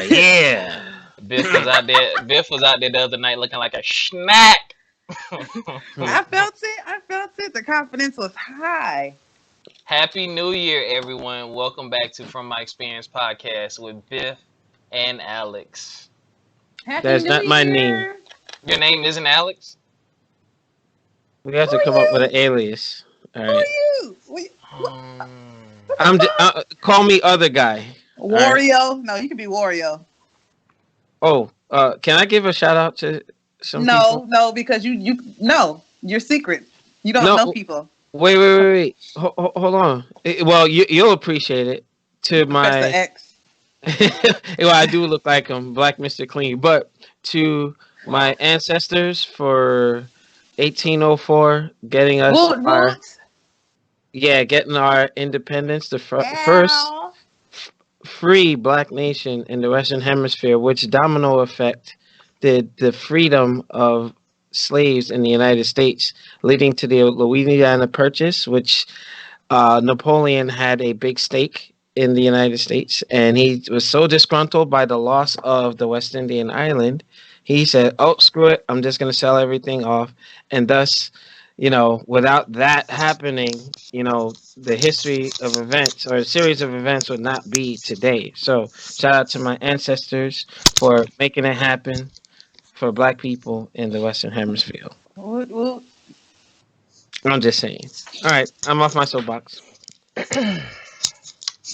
Yeah. Biff was out there the other night looking like a snack. I felt it. I felt it. The confidence was high. Happy New Year, everyone. Welcome back to From My Experience podcast with Biff and Alex. Happy That's New not my name. Year. Your name isn't Alex? We have Who to are come up with an you? alias. All Who are right. you? Um, What the I'm fuck? call me other guy. All right. Wario? No, you can be Wario. Oh, can I give a shout out to some people? No, because you no, you're secret. You don't know No, people. wait. Hold on. Well, you'll appreciate it. To Professor my, X. well, I do look like him, Black Mister Clean. But to my ancestors for 1804, getting us Woot our woot. getting our independence, the first Ow. free black nation in the Western Hemisphere, which domino effect did the freedom of slaves in the United States, leading to the Louisiana Purchase, which Napoleon had a big stake in the United States, and he was so disgruntled by the loss of the West Indian island, he said, "Oh, screw it! I'm just going to sell everything off," and thus, without that happening, the history of events or a series of events would not be today. So, shout out to my ancestors for making it happen for Black people in the Western Hemisphere. Woot woot. I'm just saying. All right, I'm off my soapbox.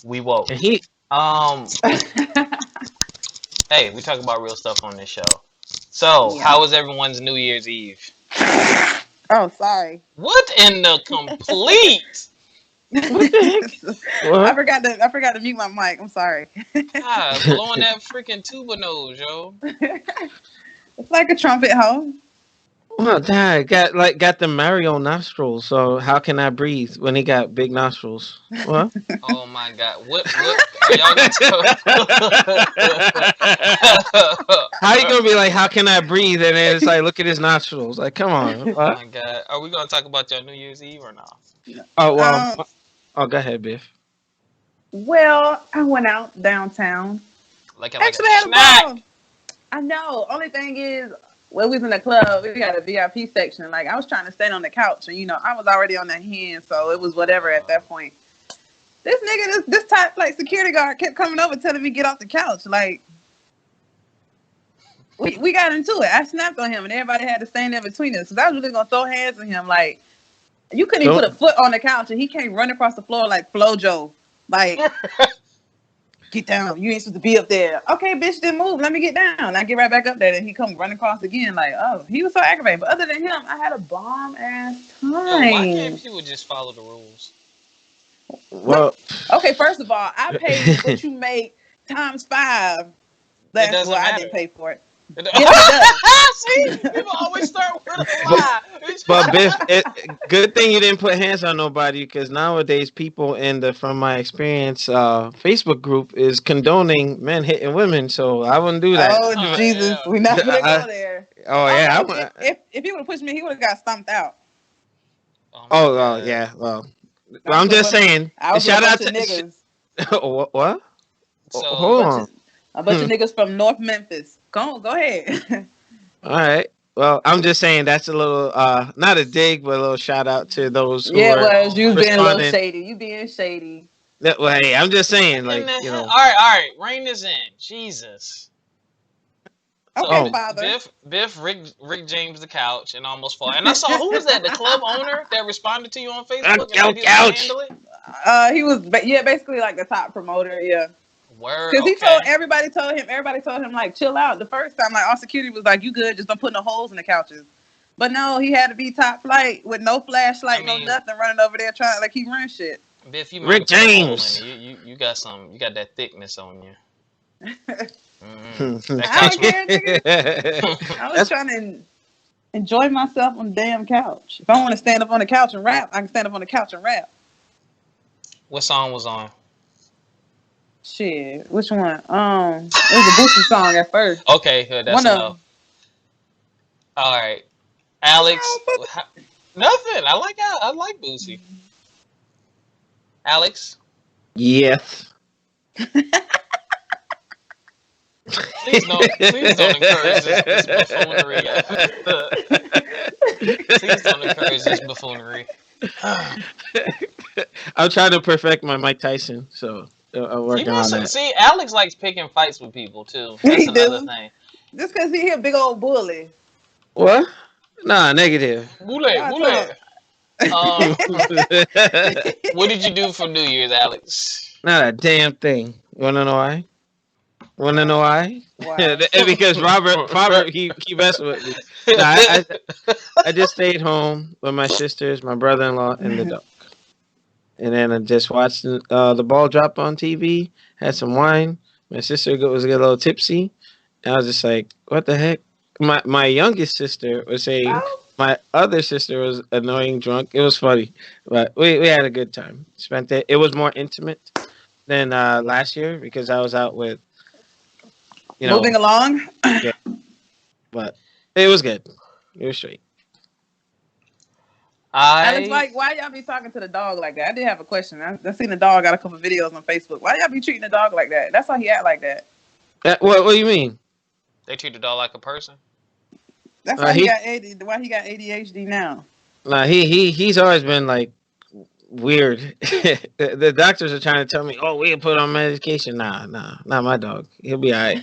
we woke. And he Um, hey, we talk about real stuff on this show. So, Yeah. how was everyone's New Year's Eve? Oh, sorry. What in the complete? What the heck? I What? forgot to mute my mic. I'm sorry. God, blowing that freaking tuba nose, yo. It's like a trumpet, hoe. Well, Dad got the Mario nostrils. So how can I breathe when he got big nostrils? What? Oh my God, what are y'all gonna How you talk? gonna be like, how can I breathe? And then it's like, look at his nostrils. Like, come on. Oh What? my God, are we gonna talk about your New Year's Eve or not? Oh well. Um, Oh, go ahead, Biff. well, I went out downtown. Looking like a Actually, I had a snack. ball. I know. Only thing is, when we was in the club, we got a VIP section. Like, I was trying to stand on the couch, and I was already on the hand, so it was whatever at that point. This nigga, this type like security guard kept coming over telling me get off the couch. Like, we got into it. I snapped on him, and everybody had to stand there between us. Cause I was really gonna throw hands at him. Like, you couldn't even put a Don't. foot on the couch, and he came running across the floor like Flojo. Like, get down. You ain't supposed to be up there. Okay, bitch, didn't move. Let me get down. I get right back up there, and he come running across again. Like, oh, he was so aggravated. But other than him, I had a bomb ass Yo, why can't time. people just follow the rules? Well, Okay, first of all, I paid what you make times 5. It Well, doesn't I matter. didn't pay for it. Yes, it See, people always start with a but lie. but Biff, good thing you didn't put hands on nobody because nowadays people in the From My Experience Facebook group is condoning men hitting women. So I wouldn't do that. Oh Oh Jesus, yeah. we're not gonna I, go there. oh Oh yeah. no, if he would have pushed me, he would have got stomped out. Oh my Oh God. yeah. Well, I was I'm with a just bunch. saying. I was with a Shout out bunch of to niggas. what? A So Hold bunch on. of a bunch of Hmm. niggas from North Memphis. Go ahead. All right. Well, I'm just saying that's a little not a dig, but a little shout out to those who Yeah, it are oh was. You was my being a little God. responding. shady. You being shady. Well, hey, I'm just saying, In like, the hell? All right. Rein this in. Jesus. So Okay, oh, father. Biff Rick James the couch and almost fall. And I saw who was that? The club owner that responded to you on Facebook and said he was gonna ouch. handle it. He was basically like the top promoter. Yeah. Word. Because he told Okay. everybody told him like chill out the first time. Like all security was like, you good, just don't put no holes in the couches. But no, he had to be top flight with no I flashlight, no mean, nothing, running over there trying like he run shit. Biff, you might Rick have put a hole in James. it. You got some. You got that thickness on you. That I couch don't care, nigga. I was That's trying to enjoy myself on the damn couch. If I want to stand up on the couch and rap, I can stand up on the couch and rap. What song was on? Shit, which one? It was a Boosie song at first. Okay, good. That's One of enough. them. All right, Alex. Oh, Nothing. I like Boosie. Alex. yes. Please don't encourage this buffoonery. Please don't encourage this buffoonery. I'm trying to perfect my Mike Tyson, so I'm working on that. See, Alex likes picking fights with people too. That's He another do. thing. Just because he a big old bully. What? Nah, negative. Boule, Y'all boule. talk. What did you do for New Year's, Alex? Not a damn thing. You wanna know why? Wanna know why? Wow. Because Robert, he messed with me. No, I just stayed home with my sisters, my brother-in-law, and the dog. And then I just watched the ball drop on TV. Had some wine. My sister was a little tipsy. And I was just like, "What the heck?" My youngest sister was saying Oh, my other sister was annoying drunk. It was funny, but we had a good time. Spent it. It was more intimate than last year because I was out with moving along. yeah, but it was good. It was straight. Alex, why y'all be talking to the dog like that? I did have a question. I seen the dog. Got a couple videos on Facebook. Why y'all be treating the dog like that? That's why he act like that. What do you mean? They treat the dog like a person. That's why he got Why he got ADHD now? Nah, he's always been like weird. The doctors are trying to tell me, "Oh, we'll put on medication." Nah, not my dog. He'll be all right.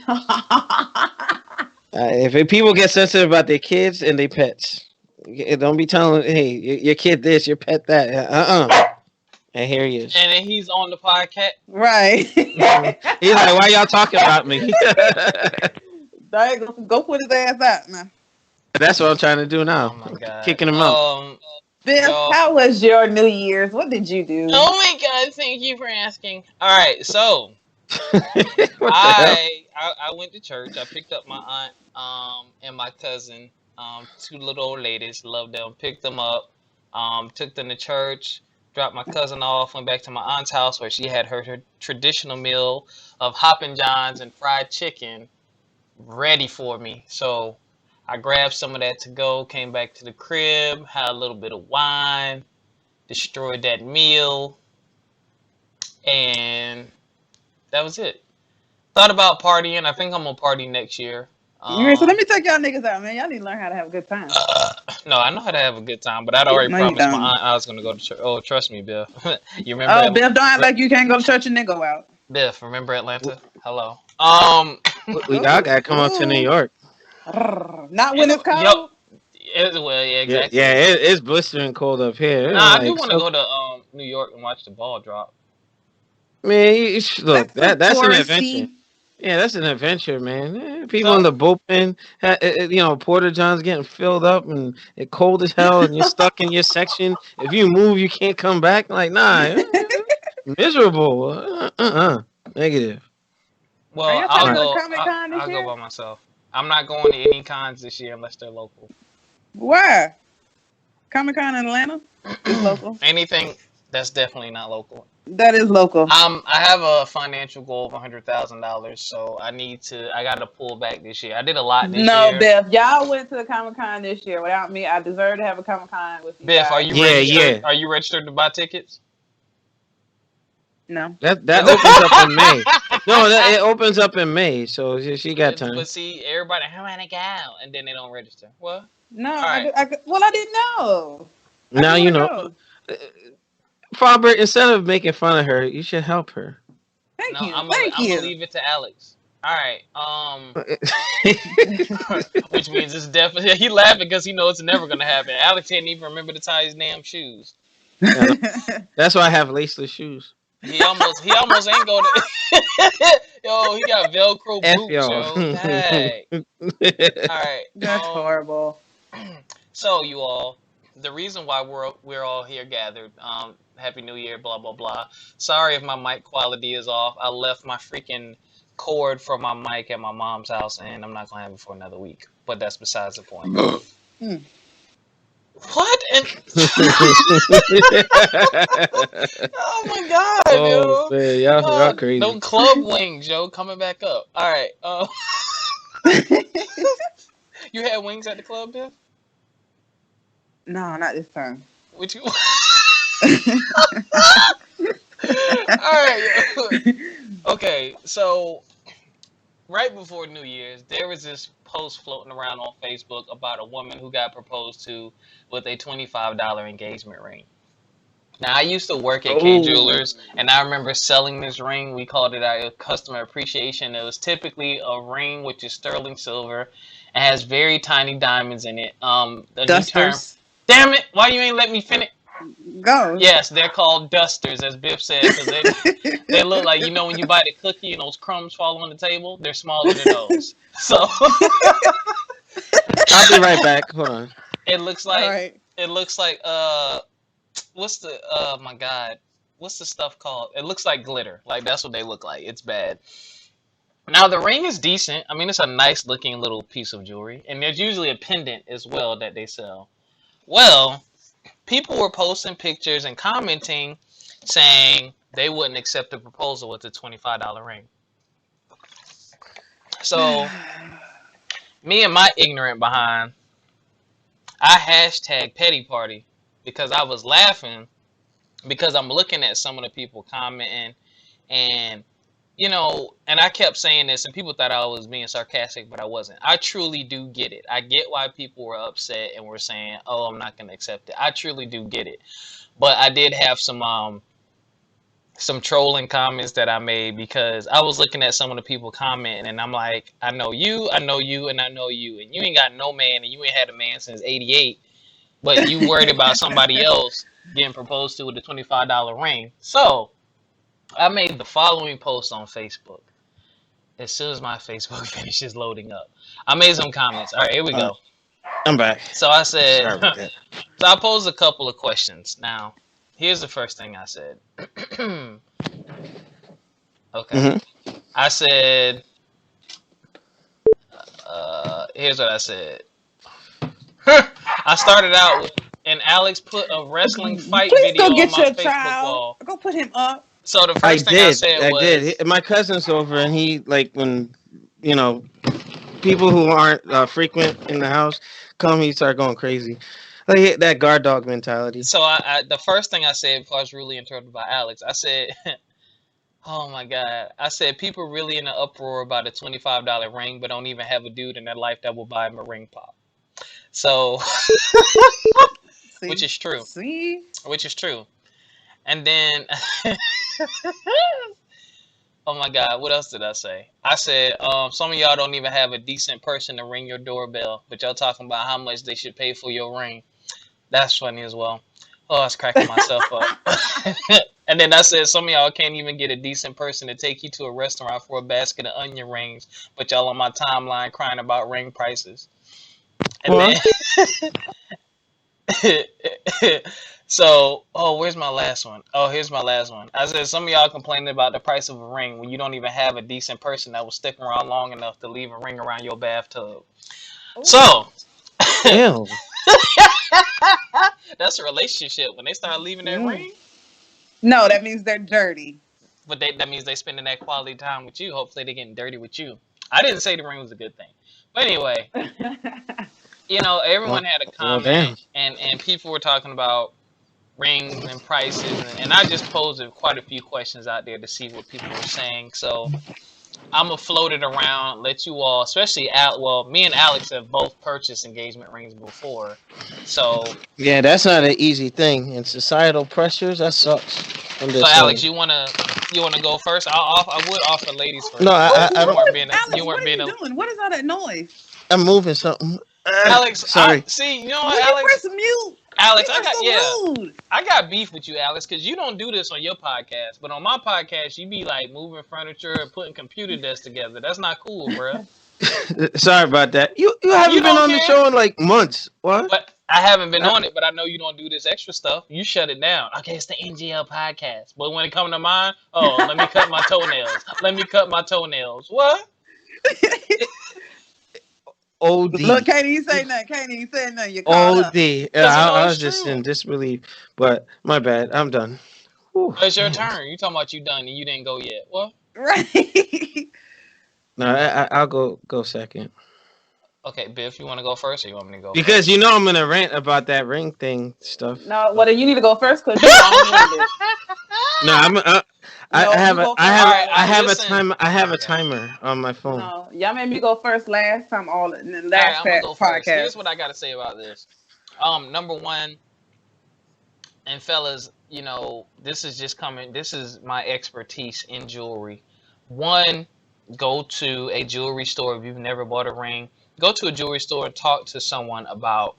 If people get sensitive about their kids and their pets, don't be telling, "Hey, your kid this, your pet that." And here he is. And then he's on the podcast. Right. He's like, "Why y'all talking about me?" Go put his ass out now. That's what I'm trying to do now. Oh my God. Kicking him out. Bill, how was your New Year's? What did you do? Oh my God! Thank you for asking. All right, so I went to church. I picked up my aunt and my cousin, two little old ladies. Love them. Picked them up. Took them to church. Dropped my cousin off. Went back to my aunt's house where she had her traditional meal of Hoppin' Johns and fried chicken ready for me. So I grabbed some of that to go. Came back to the crib. Had a little bit of wine. Destroyed that meal. And that was it. Thought about partying. I think I'm gonna party next year. So let me take y'all niggas out, man. Y'all need to learn how to have a good time. No, I know how to have a good time, but I'd already promised my aunt I was gonna go to church. Oh, trust me, Biff. You remember? Oh, Biff, don't act like you can't go to church and then go out. Biff, remember Atlanta? Hello. We gotta come up to New York. Not when it's cold. Well, yeah, exactly. Yeah, it's blistering cold up here. Nah, I do want to go to New York and watch the ball drop. Man, look, that's an adventure. Touristy. Yeah, that's an adventure, man. People in the bullpen, Porta John's getting filled up and it's cold as hell, and you're stuck in your section. If you move, you can't come back. Like, nah, miserable. Negative. Well, I'll go by myself. I'm not going to any cons this year unless they're local. Why? Comic-Con in Atlanta is local. Anything that's definitely not local. That is local. I have a financial goal of $100,000, so I got to pull back this year. I did a lot this year. No, Biff, y'all went to the Comic-Con this year without me. I deserve to have a Comic-Con with you. Biff, guys. are you registered? Yeah. Are you registered to buy tickets? No. That opens up in May. No, it opens up in May, so she got time. But see, everybody, I want to go, and then they don't register. What? No, right. I didn't know. Now you know. Robert, instead of making fun of her, you should help her. Thank you. I'm gonna leave it to Alex. All right. Which means it's definitely he laughing because he knows it's never gonna happen. Alex can't even remember to tie his damn shoes. That's why I have laceless shoes. He almost ain't go to. Yo, he got Velcro boots, yo. Hey. All right. That's horrible. So you all, the reason why we're all here gathered, Happy New Year, blah blah blah. Sorry if my mic quality is off. I left my freaking cord for my mic at my mom's house, and I'm not gonna have it for another week. But that's besides the point. What? Oh my God, yo! Man, y'all crazy. No club wings, yo, coming back up. All right. You had wings at the club, Biff? No, not this time. What you? All right. Okay, so right before New Year's, there was this post floating around on Facebook about a woman who got proposed to with a $25 engagement ring. Now, I used to work at K Oh, Jewelers, and I remember selling this ring. We called it our customer appreciation. It was typically a ring which is sterling silver and has very tiny diamonds in it. The new term. Dusters. Damn it! Why you ain't let me finish? Go. Yes, they're called dusters, as Biff said, because they look like, when you bite a cookie and those crumbs fall on the table. They're smaller than those. So I'll be right back. Hold on. it looks All like right. it looks like what's the oh my god, what's the stuff called? It looks like glitter. Like that's what they look like. It's bad. Now the ring is decent. I mean, it's a nice looking little piece of jewelry, and there's usually a pendant as well that they sell. Well, people were posting pictures and commenting saying they wouldn't accept a proposal with a $25 ring. So me and my ignorant behind, I hashtag petty party because I was laughing because I'm looking at some of the people commenting and and I kept saying this and people thought I was being sarcastic, but I wasn't. I truly do get it. I get why people were upset and were saying, "Oh, I'm not going to accept it." I truly do get it. But I did have some trolling comments that I made because I was looking at some of the people commenting and I'm like, I know you, and I know you, and you ain't got no man and you ain't had a man since '88, but you worried about somebody else getting proposed to with a $25 ring. So I made the following post on Facebook. As soon as my Facebook finishes loading up, I made some comments. All right, here we go. I'm back. So I said, Sorry about that. so I posed a couple of questions. Now, here's the first thing I said. Okay. Hmm. I said, here's what I said. I started out with, and Alex put a wrestling fight Please video go on get my your Facebook child. wall. Go put him up. So the I first thing I did. said I was, did. My cousin's over, and he like when you know people who aren't frequent in the house come, he start going crazy, like that guard dog mentality. so the first thing I said before I was really interrupted by Alex, I said, oh my God. I said, people really in an uproar about a $25 ring, but don't even have a dude in their life that will buy him a ring pop. So, which See, is true. see. Which is true. And then, oh my God, what else did I say? I said, some of y'all don't even have a decent person to ring your doorbell, but y'all talking about how much they should pay for your ring. That's funny as well. Oh, I was cracking myself up. And then I said, some of y'all can't even get a decent person to take you to a restaurant for a basket of onion rings, but y'all on my timeline crying about ring prices. And Well, then, so, oh, where's my last one? Oh, here's my last one. I said, some of y'all complaining about the price of a ring when you don't even have a decent person that will stick around long enough to leave a ring around your bathtub. Ooh. So, ew. that's a relationship when they start leaving that ring. No, that means they're dirty. But that means they spending that quality time with you. Hopefully they're getting dirty with you. I didn't say the ring was a good thing. But anyway, everyone had a Well, damn. comment and people were talking about rings and prices. And I just posed quite a few questions out there to see what people were saying. So I'm going to float it around, let you all, especially me and Alex have both purchased engagement rings before. So Yeah, that's not an easy thing. And societal pressures, that sucks. I'm So just Alex, saying. you wanna go first? I would offer ladies first, No, but I you don't. weren't being Alex, you what weren't are being you doing? What is all that noise? I'm moving something. Alex. Sorry. See, you know Will what, you Alex? press mute? Alex, You are so rude. I got beef with you, Alex, because you don't do this on your podcast, but on my podcast, you be like moving furniture and putting computer desks together. That's not cool, bruh. Sorry about that. You You haven't been don't on the care, show in like months. What? but I haven't been Uh, on it. But I know you don't do this extra stuff. You shut it down. Okay, it's the NGL podcast, but when it comes to mine, oh, let me cut my toenails. Let me cut my toenails. What? OD. Look, can't even say nothing. Can't even say nothing. You caught up. OD. Yeah, Because I it's was just true. in disbelief. But my bad. I'm done. Whew. It's your turn. You talking about you done and you didn't go yet. What? Right. No, I'll go second. Okay, Biff, you want to go first or you want me to go Because first? I'm gonna rant about that ring thing stuff. No, well, then you need to go first because you're long-winded. No, No, you go All first right, I last. have a listen. time. I have a Okay. timer on my phone. No, y'all made me go first last time all in the All right, last I'm gonna go first. podcast. Here's what I gotta say about this. Number one, and fellas, this is just coming. This is my expertise in jewelry. One, go to a jewelry store if you've never bought a ring. Go to a jewelry store and talk to someone about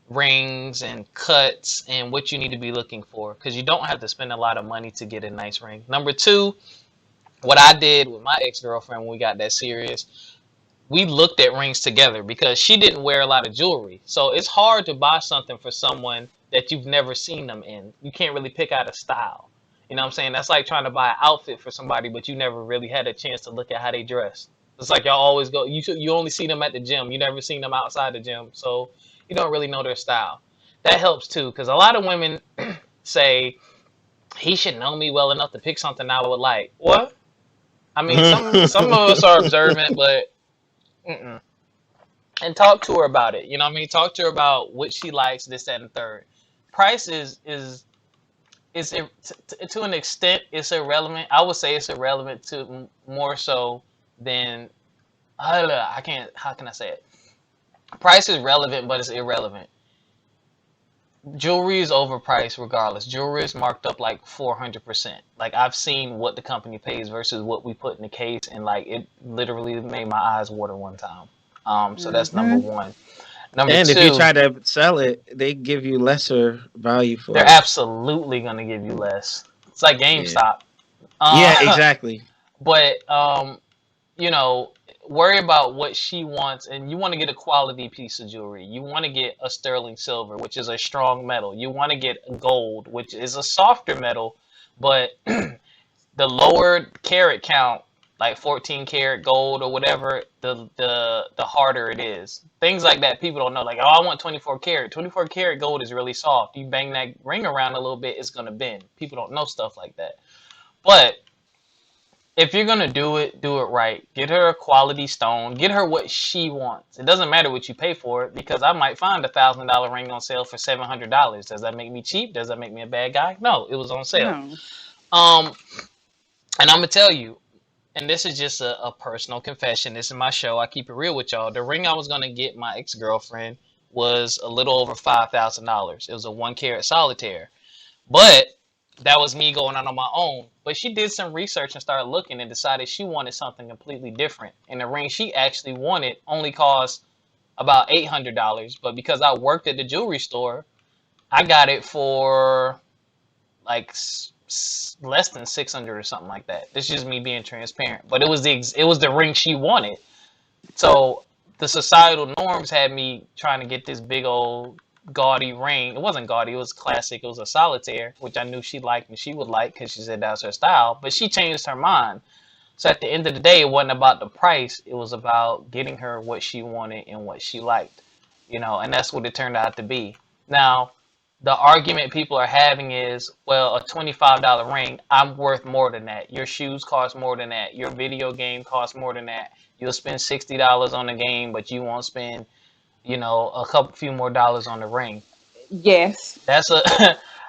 rings and cuts and what you need to be looking for, because you don't have to spend a lot of money to get a nice ring. Number two, what I did with my ex-girlfriend when we got that serious, we looked at rings together because she didn't wear a lot of jewelry. So it's hard to buy something for someone that you've never seen them in. You can't really pick out a style. You know what I'm saying? That's like trying to buy an outfit for somebody, but you never really had a chance to look at how they dress. It's like y'all always go, you only see them at the gym. You never seen them outside the gym. So you don't really know their style. That helps too, because a lot of women say, he should know me well enough to pick something I would like. What? I mean, some of us are observant, but mm-mm. And talk to her about it. You know what I mean? Talk to her about what she likes, this, that, and third. Price is to an extent it's irrelevant. I would say it's irrelevant to more so than I can't. How can I say it? Price is relevant, but it's irrelevant. Jewelry is overpriced regardless. Jewelry is marked up like 400%. Like, I've seen what the company pays versus what we put in the case, and like it literally made my eyes water one time. So that's number Mm-hmm. one. Number And if you two, try to sell it, they give you lesser value they're for it. absolutely gonna give you less. It's like Yeah. GameStop. Yeah, Uh, exactly. but you know, worry about what she wants, and you want to get a quality piece of jewelry. You want to get a sterling silver, which is a strong metal. You want to get gold, which is a softer metal, but the lower carat count, like 14 karat gold or whatever, the harder it is. Things like that people don't know. Like, oh, I want 24 karat. 24 karat gold is really soft. You bang that ring around a little bit, it's gonna bend. People don't know stuff like that. But if you're gonna do it right. Get her a quality stone. Get her what she wants. It doesn't matter what you pay for it, because I might find $1,000 ring on sale for $700. Does that make me cheap? Does that make me a bad guy? No, it was on sale. No. Um, and I'm gonna tell you, and this is just a personal confession. This is my show. I keep it real with y'all. The ring I was gonna get my ex girlfriend was a little over $5,000. It was a 1 carat solitaire, but that was me going out on my own. But she did some research and started looking and decided she wanted something completely different. And the ring she actually wanted only cost about $800. But because I worked at the jewelry store, I got it for like less than 600 or something like that. This is just me being transparent. But it was the ring she wanted. So the societal norms had me trying to get this big old gaudy ring. It wasn't gaudy, it was classic. It was a solitaire, which I knew she liked and she would like because she said that's her style. But she changed her mind. So at the end of the day, it wasn't about the price. It was about getting her what she wanted and what she liked. And that's what it turned out to be. Now, the argument people are having is, well, a $25 ring, I'm worth more than that. Your shoes cost more than that. Your video game costs more than that. You'll spend $60 on the game, but you won't spend, a few more dollars on the ring. Yes. That's a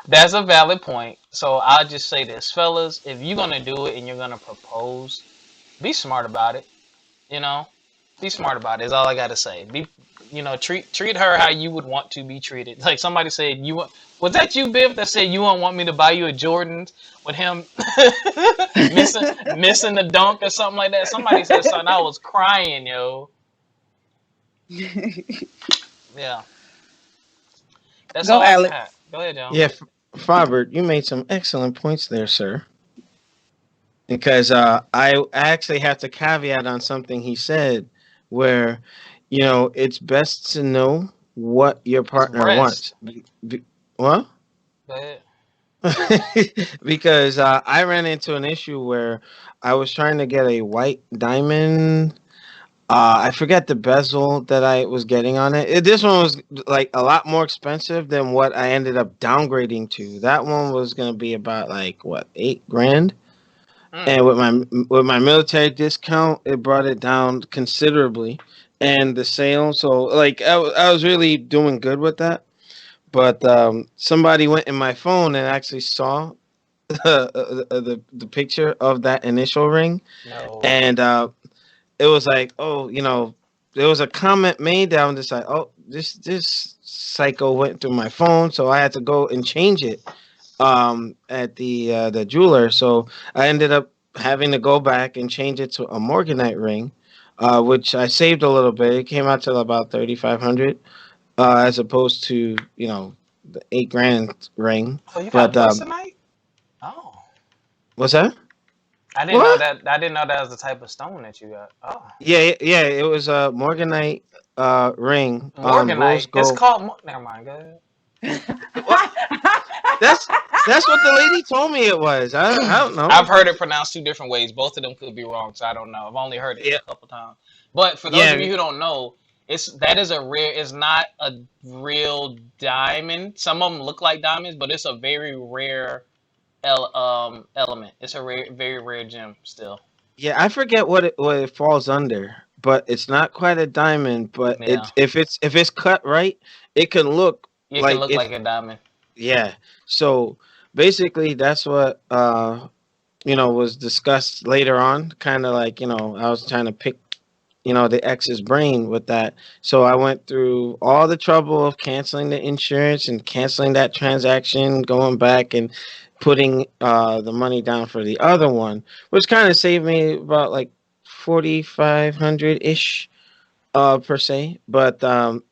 that's a valid point. So I'll just say this, fellas, if you're gonna do it and you're gonna propose, be smart about it. You know, be smart about it. Is all I gotta say. Treat her how you would want to be treated. Like somebody said, was that you, Biff, that said you won't want me to buy you a Jordan with him missing the dunk or something like that? Somebody said something. I was crying, yo. Yeah, that's Go, all I Alex. got. Go ahead, John. Yeah, Fabert, you made some excellent points there, sir. Because I actually have to caveat on something he said, where it's best to know what your It's partner breast. wants. What? Go ahead. Because I ran into an issue where I was trying to get a white diamond. I forget the bezel that I was getting on it. This one was like a lot more expensive than what I ended up downgrading to. That one was gonna be about like what, 8 grand. And with my military discount, it brought it down considerably, and the sale. So like I was really doing good with that. But somebody went in my phone and actually saw the picture of that initial ring, No. and it was like, oh, there was a comment made that I'm just like, oh, this psycho went through my phone, so I had to go and change it at the jeweler. So I ended up having to go back and change it to a morganite ring, which I saved a little bit. It came out to about 3,500, as opposed to the 8 grand ring. Oh, you got But Busternite? Oh. what's that? I didn't know What? that. I didn't know that was the type of stone that you got. Oh, Yeah. It was a morganite ring, rose Morganite. It's gold. called. Never mind. Go ahead. What? That's that's what the lady told me it was. I don't I've know. heard it pronounced two different ways. Both of them could be wrong, so I don't know. I've only heard it Yeah, a couple times. But for those of yeah, you who don't know, that is a rare. It's not a real diamond. Some of them look like diamonds, but it's a very rare element. It's a very rare gem still. yeah. I forget what it falls under, but it's not quite a diamond. But Yeah, if it's cut right, it can look it can like look it's, like a diamond. yeah. So basically, that's what was discussed later on. Kind of like, I was trying to pick the ex's brain with that. So I went through all the trouble of canceling the insurance and canceling that transaction, going back and putting the money down for the other one, which kind of saved me about like 4,500 ish per se. But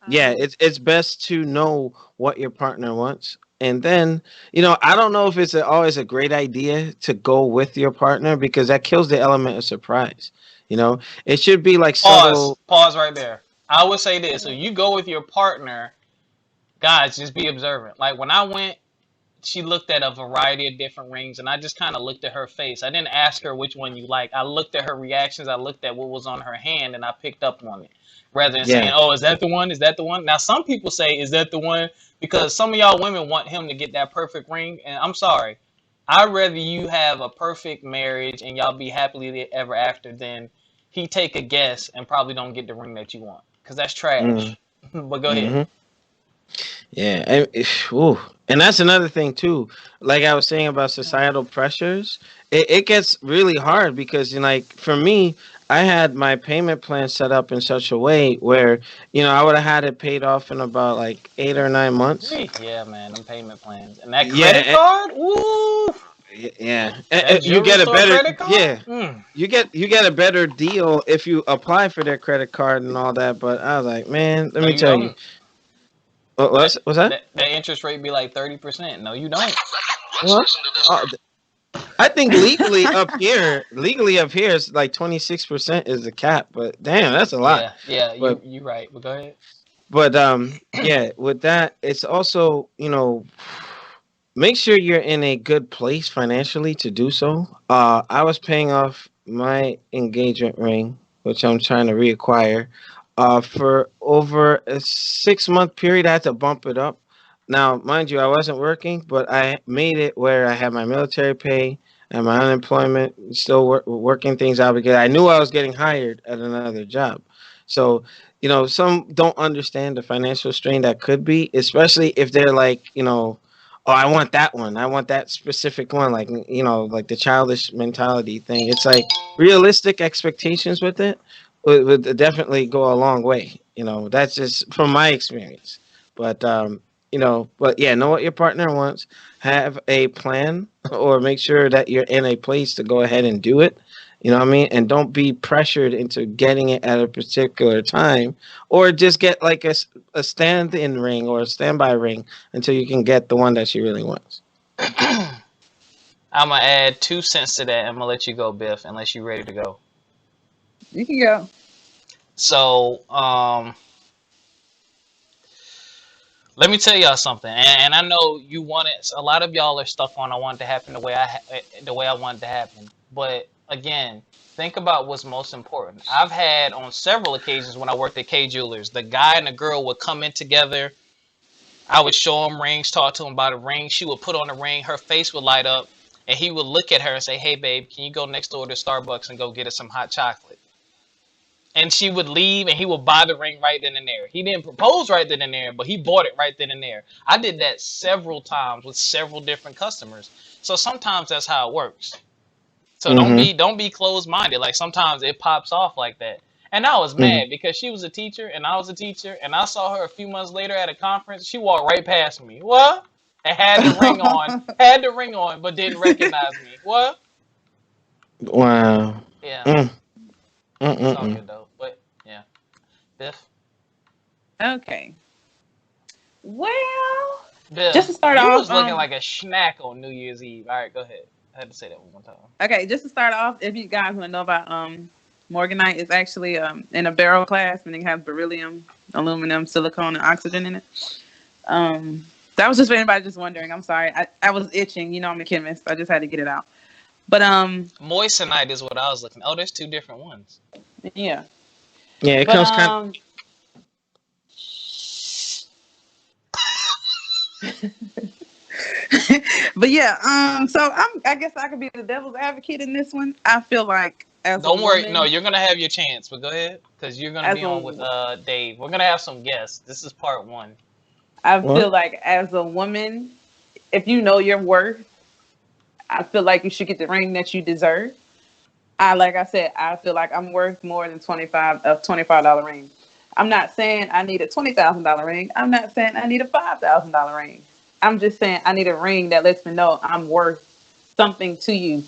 yeah, it's best to know what your partner wants. And then, I don't know if it's always a great idea to go with your partner, because that kills the element of surprise. It should be like Pause. subtle. Pause right there. I would say this: so you go with your partner, guys. Just be observant. Like when I went, she looked at a variety of different rings, and I just kind of looked at her face. I didn't ask her which one you like. I looked at her reactions. I looked at what was on her hand, and I picked up on it. Rather than saying, Yeah. "Oh, is that the one? Is that the one?" Now, some people say, "Is that the one?" Because some of y'all women want him to get that perfect ring, and I'm sorry. I'd rather you have a perfect marriage and y'all be happily ever after than he take a guess and probably don't get the ring that you want. Because that's Mm-hmm. trash. But go ahead. Mm-hmm. Yeah, ooh. And that's another thing too. Like I was saying about societal pressures, it gets really hard because, like, for me, I had my payment plan set up in such a way where, I would have had it paid off in about like 8 or 9 months. Yeah, man, them payment plans. And that credit Yeah, card? Ooh. yeah. That You jewelry get a store better, credit card? yeah. Mm. You get a better deal if you apply for their credit card and all that. But I was like, man, let No, me you tell you, don't. That, what's that? that interest rate be like 30%. No, you don't. What? I think legally up here is like 26% is the cap, but damn, that's a lot. Yeah, But you right. But go ahead. yeah, with that, it's also, make sure you're in a good place financially to do so. I was paying off my engagement ring, which I'm trying to reacquire, for over a 6 month period. I had to bump it up. Now, mind you, I wasn't working, but I made it where I had my military pay and my unemployment, still working things out because I knew I was getting hired at another job. So, some don't understand the financial strain that could be, especially if they're like, oh, I want that one. I want that specific one. Like, like the childish mentality thing. It's like realistic expectations with it would definitely go a long way. That's just from my experience. But, but yeah, know what your partner wants. Have a plan or make sure that you're in a place to go ahead and do it. You know what I mean? And don't be pressured into getting it at a particular time, or just get like a stand-in ring or a standby ring until you can get the one that she really wants. I'm going to add 2 cents to that. And I'm going to let you go, Biff, unless you're ready to go. You can go. So, let me tell y'all something, and I know you want it. A lot of y'all are stuck on I want it to happen the way I want it to happen. But again, think about what's most important. I've had on several occasions when I worked at K Jewelers, the guy and the girl would come in together. I would show him rings, talk to him about a ring. She would put on the ring, her face would light up, and he would look at her and say, "Hey, babe, can you go next door to Starbucks and go get us some hot chocolate?" And she would leave and he would buy the ring right then and there. He didn't propose right then and there, but he bought it right then and there. I did that several times with several different customers. So sometimes that's how it works. So Mm-hmm. don't be closed minded. Like sometimes it pops off like that. And I was Mm-hmm. mad because she was a teacher and I was a teacher, and I saw her a few months later at a conference. She walked right past me. What? And had the ring on, but didn't recognize me. What? Wow. Yeah, Mm. it's all Mm-mm-mm. good though. But yeah, Biff, Okay. Well, just Biff, to start you off, was looking like a snack on New Year's Eve. All right, go ahead. I had to say that one more time. okay, just to start off, if you guys want to know about morganite, it's actually in a barrel class, meaning it has beryllium, aluminum, silicone, and oxygen in it. Um, that was just for anybody just wondering. I'm sorry, I was itching. You know, I'm a chemist. I just had to get it out. But Moissanite is what I was looking. Oh, there's two different ones. yeah. Yeah, it But comes kind. but yeah, so I guess I could be the devil's advocate in this one. I feel like as a Don't worry. No, woman, you're gonna have your chance, but go ahead, because you're gonna as be on with a Dave. We're gonna have some guests. This is part one. I feel What? like as a woman, if you know your worth, I feel like you should get the ring that you deserve. Like I said, I feel like I'm worth more than $25 ring. I'm not saying I need a $20,000 ring. I'm not saying I need a $5,000 ring. I'm just saying I need a ring that lets me know I'm worth something to you.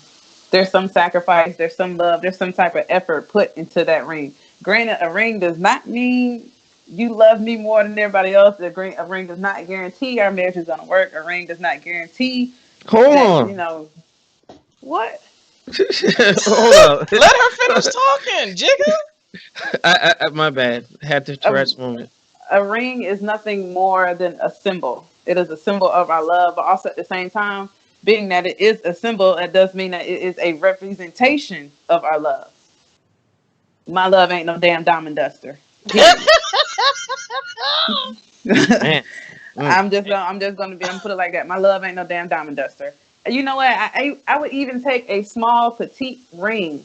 There's some sacrifice, there's some love, there's some type of effort put into that ring. Granted, a ring does not mean you love me more than everybody else. A ring does not guarantee our marriage is going to work. A ring does not guarantee Hold that, on. what? Hold on. Let her finish talking, Jigga. My bad. Had the A, Tourette's moment. a ring is nothing more than a symbol. It is a symbol of our love, but also at the same time, being that it is a symbol, it does mean that it is a representation of our love. My love ain't no damn diamond duster. Period. Man. Mm. I'm put it like that. My love ain't no damn diamond duster. And you know what? I would even take a small petite ring,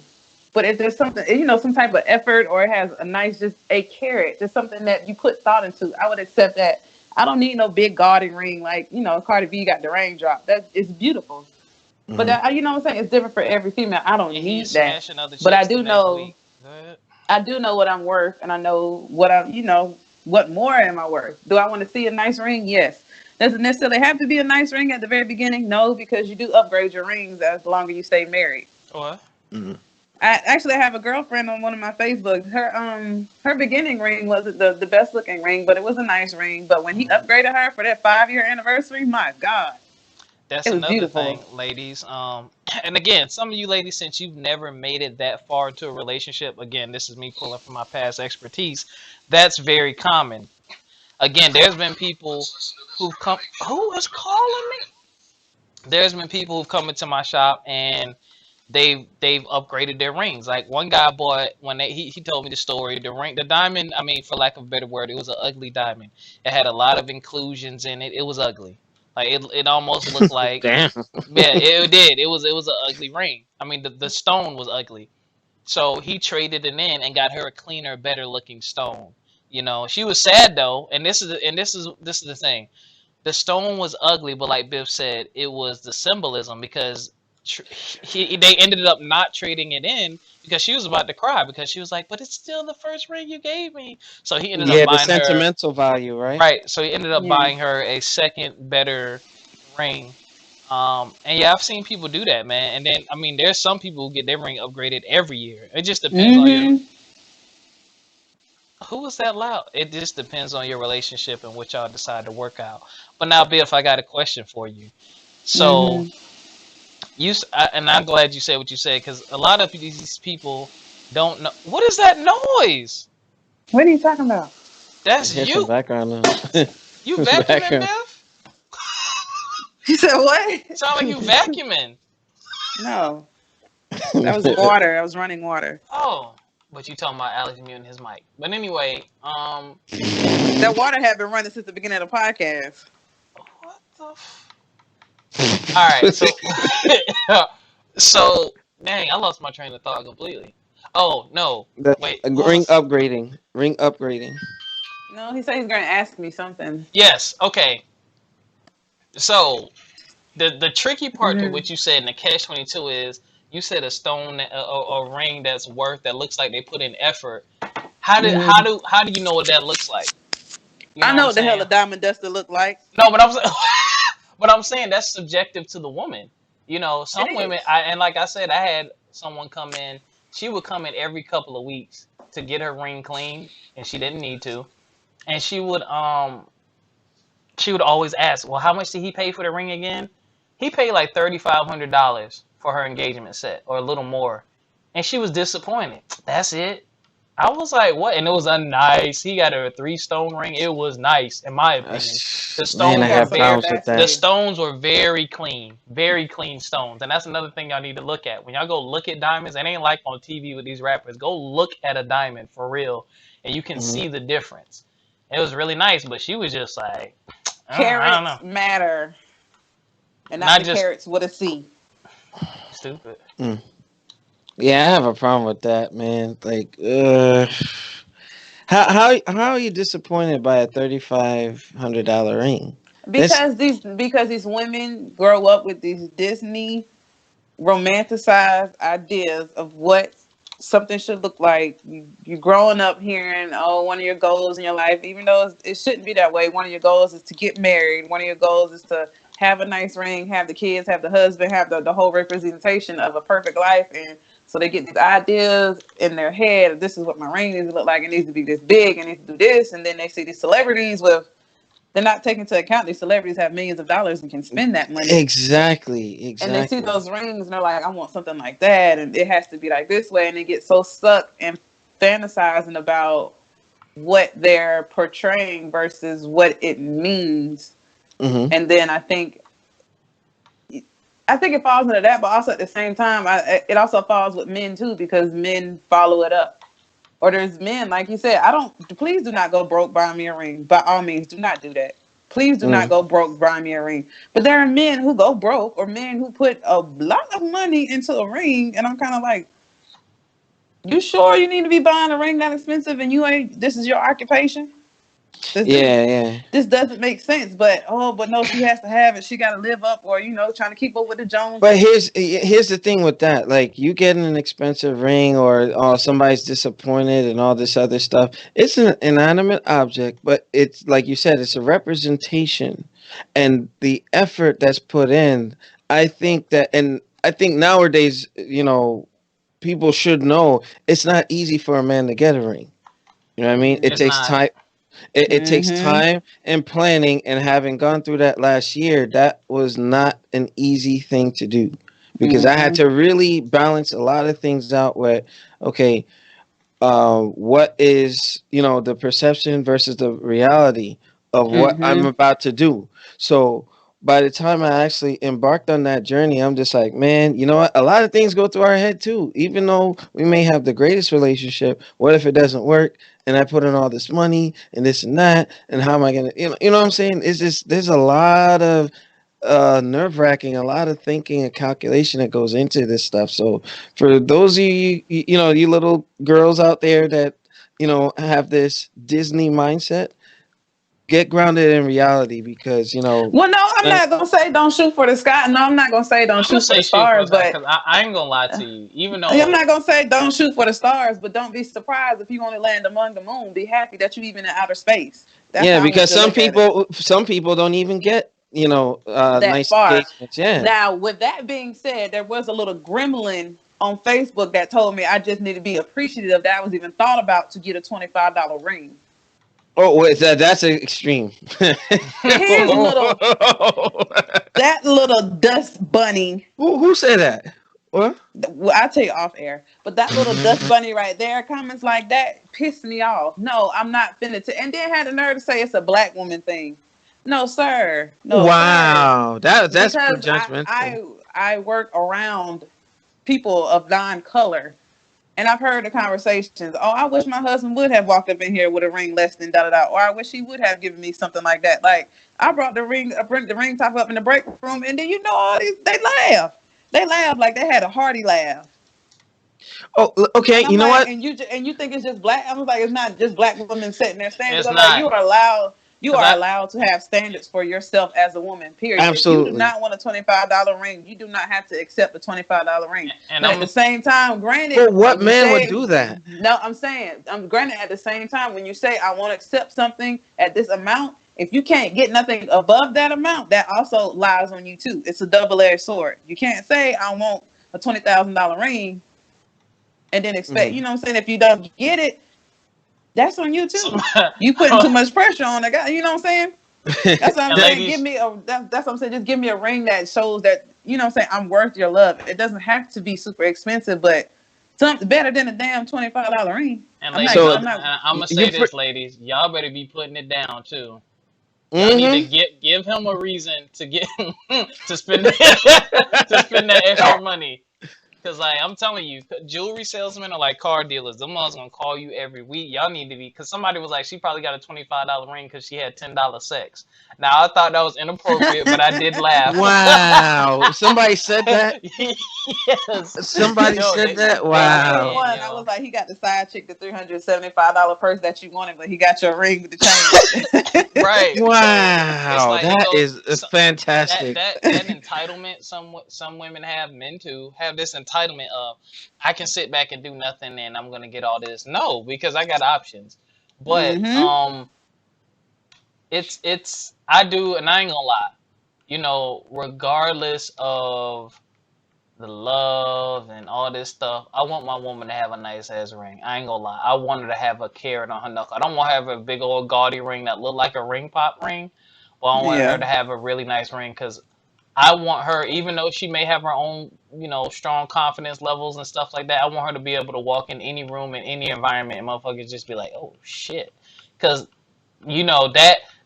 but if there's something, some type of effort, or it has a nice, just a carat, just something that you put thought into, I would accept that. I don't need no big gaudy ring like Cardi B got the raindrop. That is beautiful, but Mm. you know what I'm saying. It's different for every female. I don't And he's need that, smashing other but I chicks the do next know week. Go ahead. what I'm worth, and I know what more am I worth. Do I want to see a nice ring? Yes. Doesn't necessarily have to be a nice ring at the very beginning. No, because you do upgrade your rings as longer you stay married. What? Mm. I actually have a girlfriend on one of my Facebooks. Her beginning ring wasn't the best looking ring, but it was a nice ring. But when he upgraded her for that 5 year anniversary, my God, That's it was another thing, beautiful. ladies. And again, some of you ladies, since you've never made it that far into a relationship, again, this is me pulling from my past expertise. That's very common. Again, there's been people who've come. Who is calling me? There's been people who've come into my shop and they've upgraded their rings. Like one guy bought when he told me the story. The diamond. I mean, for lack of a better word, it was an ugly diamond. It had a lot of inclusions in it. It was ugly. Like it almost looked like, Damn. yeah, it did. It was an ugly ring. I mean, the stone was ugly. So he traded it in and got her a cleaner, better looking stone. She was sad though, and this is the thing. The stone was ugly, but like Biff said, it was the symbolism because tr- they ended up not trading it in because she was about to cry because she was like, "But it's still the first ring you gave me." So he ended up Yeah, the buying her sentimental value, right? right. So he ended up Yeah. buying her a second better ring. And yeah, I've seen people do that, man. And then I mean, there's some people who get their ring upgraded every year. It just depends on your Mm-hmm. who was that loud? It just depends on your relationship and what y'all decide to work out. But now, Biff, I got a question for you. So Mm-hmm. and I'm glad you said what you said because a lot of these people don't know what is that noise. What are you talking about? I That's hear some you. background noise. You vacuuming, Background. Biff? You said what? Sound like you vacuuming. No, that was water. I was running water. Oh, but you talking about Alex muting his mic. But anyway, That water had been running since the beginning of the podcast. what the? All right, so so dang, I lost my train of thought completely. Oh no, The wait, what ring was? upgrading. Ring upgrading. No, he said he's going to ask me something. Yes, okay. So the tricky part to Mhm. what you said in the catch-22 is you said a stone, a ring that's worth that looks like they put in effort. Mhm. How do you know what that looks like? You I know what know I'm what the hell saying? a diamond duster look like. No, but I'm but I'm saying that's subjective to the woman. You know, It some women, is. and like I said, I had someone come in. She would come in every couple of weeks to get her ring cleaned, and she didn't need to. And she would always ask, "Well, how much did he pay for the ring again?" He paid like $3,500 for her engagement set, or a little more, and she was disappointed. That's it. I was like, "What?" And it was a nice. He got her a 3 stone ring. It was nice, in my opinion. The Man, He I stones were got have some very, air problems with bats the that. in. stones were very clean stones, and that's another thing y'all need to look at when y'all go look at diamonds. It ain't like on TV with these rappers. Go look at a diamond for real, and you can Hmm. see the difference. It was really nice, but she was just like, I don't know, Carrots matter, and not not the just carrots with a C. stupid. Mm. Yeah, I have a problem with that, man. Like, how are you disappointed by a $3,500 ring? That's Because these women grow up with these Disney romanticized ideas of what something should look like. You growing up hearing, oh, one of your goals in your life, even though it shouldn't be that way. One of your goals is to get married. One of your goals is to have a nice ring, have the kids, have the husband, have the whole representation of a perfect life. And so they get these ideas in their head. This is what my ring needs to look like. It needs to be this big. It needs to do this. And then they see these celebrities with, they're not taking into account these celebrities have millions of dollars and can spend that money, exactly, and they see exactly. those rings and they're like, I want something like that, and it has to be like this way, and they get so stuck and fantasizing about what they're portraying versus what it means. Hmm. And then I think it falls into that, but also at the same time, it also falls with men too, because men follow it up. Or there's men, like you said, I don't. Please do not go broke buying me a ring. By all means, do not do that. Please do not Mm. go broke buying me a ring. But there are men who go broke, or men who put a lot of money into a ring, and I'm kind of like, you sure you need to be buying a ring that expensive, and you ain't? This is your occupation. This this Yeah, yeah. this doesn't make sense. But no, she has to have it. She got to live up, or trying to keep up with the But Joneses. here's the thing with that. Like, you get an expensive ring, or somebody's disappointed and all this other stuff. It's an inanimate object, but it's like you said, it's a representation, and the effort that's put in. I think nowadays, people should know it's not easy for a man to get a ring. You know what I mean? It It's takes not. time. It takes Mm-hmm. time and planning, and having gone through that last year, that was not an easy thing to do, because I had Mm-hmm. to really balance a lot of things out. Where, okay, what is, the perception versus the reality of what I'm Mm-hmm. about to do. So by the time I actually embarked on that journey, I'm just like, man, you know what? A lot of things go through our head too. Even though we may have the greatest relationship, what if it doesn't work? And I put in all this money and this and that, and how am I gonna, what I'm saying? It's just, there's a lot of nerve wracking, a lot of thinking and calculation that goes into this stuff. So for those of you, you little girls out there that, have this Disney mindset, get grounded in reality, because, Well, no, I'm uh, not gonna say don't shoot for the sky. No, I'm not gonna say don't I'm gonna shoot for say the shoot for stars. us But because I ain't gonna lie to you. Even I'm though not gonna say don't shoot for the stars. But don't be surprised if you only land among the moon. Be happy that you even in outer space. That's yeah, how I want because you to some look at it. people don't even get, That nice far. engagements. Yeah. Now, with that being said, there was a little gremlin on Facebook that told me I just need to be appreciative that I was even thought about to get a $25 ring. Oh, wait, that's an extreme. His little that little dust bunny. Who said that? What? Well, I'll tell you off air, but that little dust bunny right there, comments like that pissed me off. No, I'm not finna to. And then had the nerve to say it's a black woman thing. No, sir. No, sir. Wow, that's Because I judgmental. I I work around people of non-color, and I've heard the conversations. Oh, I wish my husband would have walked up in here with a ring less than da da da, or I wish he would have given me something like that. Like I brought I bring the ring top up in the break room, and then all these they laugh. They laugh like they had a hearty laugh. Oh, okay. And I'm You know like, what? and you think it's just black? I was like, it's not just black women sitting there standing. it's Because I'm like, not. you are allowed. You Cause are I allowed to have standards for yourself as a woman. Period. If you do Absolutely. not want a $25 ring, you do not have to accept a $25 ring. and But at the I'm same time, granted, But what when you man would say do that? no, I'm saying, granted at the same time when you say I won't accept something at this amount, if you can't get nothing above that amount, that also lies on you too. It's a double-edged sword. You can't say I want a $20,000 ring and then expect, Mhm. what I'm saying, if you don't get it, that's on you too. somebody, You putting too much pressure on the guy. You know what I'm saying? That's what I'm and That- saying. Give ladies, me that's what I'm saying. Just give me a ring that shows that, what I'm saying, I'm worth your love. It doesn't have to be super expensive, but something better than a damn $25 ring. and I'm not. ladies, so I'm not. I'm gonna you say this, ladies. Y'all better be putting it down too. Y'all need to mm-hmm. give him a reason to get to spend to spend that extra money. Cause like I'm telling you, jewelry salesmen are like car dealers. Them ones gonna call you every week. Y'all need to be. Cause somebody was like, she probably got a $25 ring because she had $10 sex. Now I thought that was inappropriate, but I did laugh. Wow. Somebody said that? Yes, Somebody yo, said that? I they seen Wow. did, one. I yo. was like, he got the side chick, the $375 purse that you wanted, but he got your ring with the chain. Right. So it's Wow. like it That goes. is So, that fantastic. that that entitlement some women have, men too have this entitlement of, I can sit back and do nothing and I'm gonna get all this. No, because I got options. But Mm-hmm. it's I do, and I ain't gonna lie, regardless of the love and all this stuff, I want my woman to have a nice ass ring. I ain't gonna lie, I want her to have a carat on her knuckle. I don't want to have a big old gaudy ring that look like a ring pop ring, but I want her Yeah. to have a really nice ring because I want her, even though she may have her own, strong confidence levels and stuff like that, I want her to be able to walk in any room, in any environment, and motherfuckers just be like, oh shit. Because,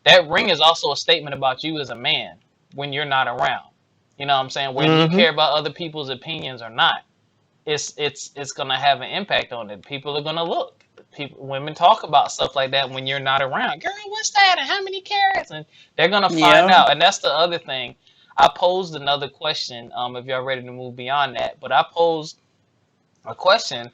that ring is also a statement about you as a man when you're not around. You know what I'm saying? Whether you Mm-hmm. care about other people's opinions or not, it's gonna have an impact on it. People are gonna look. Women talk about stuff like that when you're not around. Girl, what's that? And how many carats? And they're gonna find Yeah. out. And that's the other thing. I posed another question. If y'all ready to move beyond that, but I posed a question